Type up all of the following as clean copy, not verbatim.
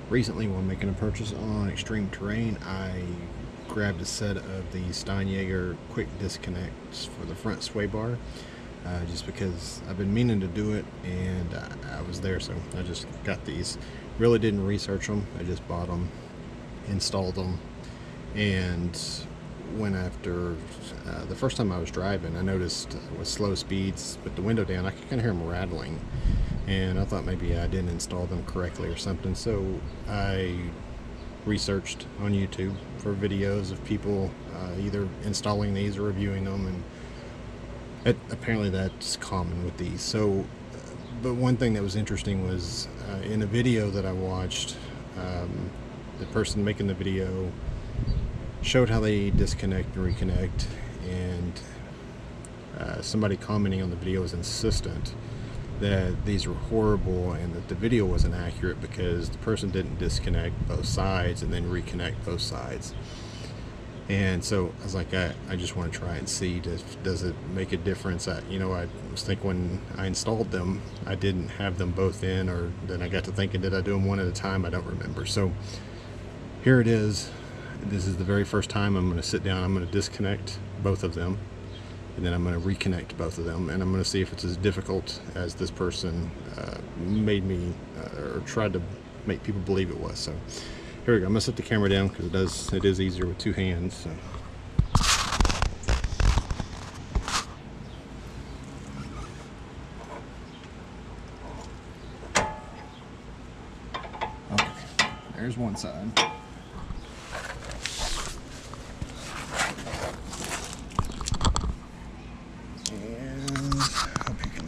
Recently, when making a purchase on extreme terrain, I grabbed a set of the Steinjager quick disconnects for the front sway bar, just because I've been meaning to do it, and I was there, so I just got these. Really didn't research them. I just bought them, installed them, and went after the first time I was driving. I noticed with slow speeds with the window down, I could kind of hear them rattling, and I thought maybe I didn't install them correctly or something. So I researched on YouTube for videos of people either installing these or reviewing them, and apparently that's common with these. So but one thing that was interesting was in a video that I watched, the person making the video showed how they disconnect and reconnect, and somebody commenting on the video was insistent that these were horrible and that the video wasn't accurate because the person didn't disconnect both sides and then reconnect both sides. And so I was like, I just want to try and see, does it make a difference? I was thinking when I installed them, I didn't have them both in, or then I got to thinking, did I do them one at a time? I don't remember. So here it is. This is the very first time I'm going to sit down. I'm going to disconnect both of them, and then I'm going to reconnect both of them, and I'm going to see if it's as difficult as this person made me or tried to make people believe it was. So here we go. I'm going to set the camera down because it is easier with two hands. So. Okay, there's one side.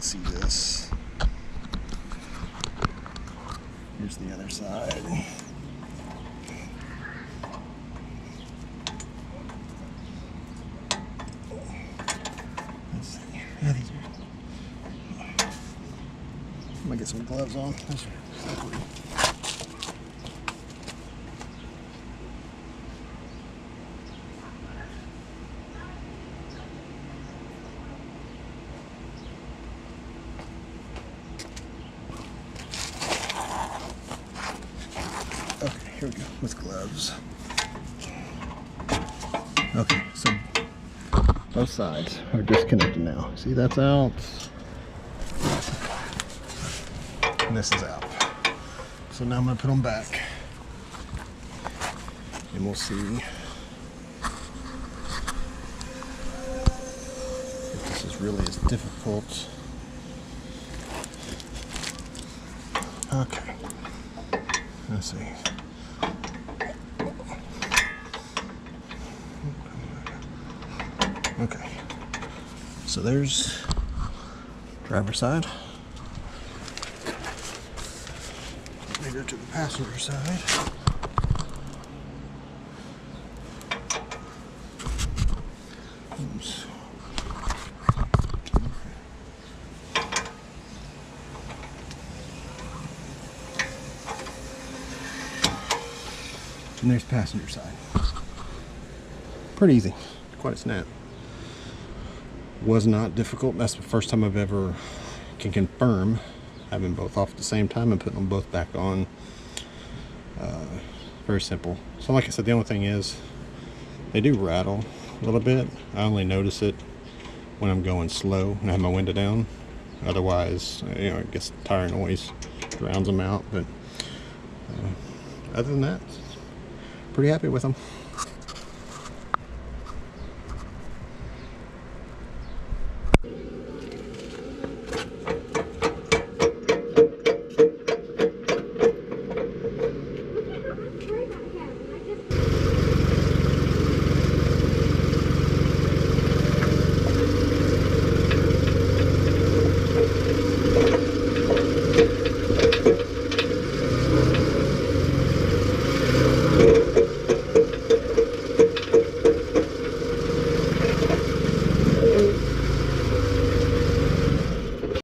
See this. Here's the other side. Let's see. Yeah, these are. I'm gonna get some gloves on. Okay, here we go with gloves. Okay, so both sides are disconnected now. See, that's out, and this is out. So now I'm going to put them back, and we'll see if this is really as difficult. Okay, let's see. Okay, so there's driver's side. Let me go to the passenger side. Oops. And there's passenger side. Pretty easy, quite a snap. Was not difficult. That's the first time I've ever can confirm having both off at the same time and putting them both back on. Very simple. So like I said, the only thing is they do rattle a little bit. I only notice it when I'm going slow and I have my window down. Otherwise, I guess tire noise drowns them out. But other than that, pretty happy with them.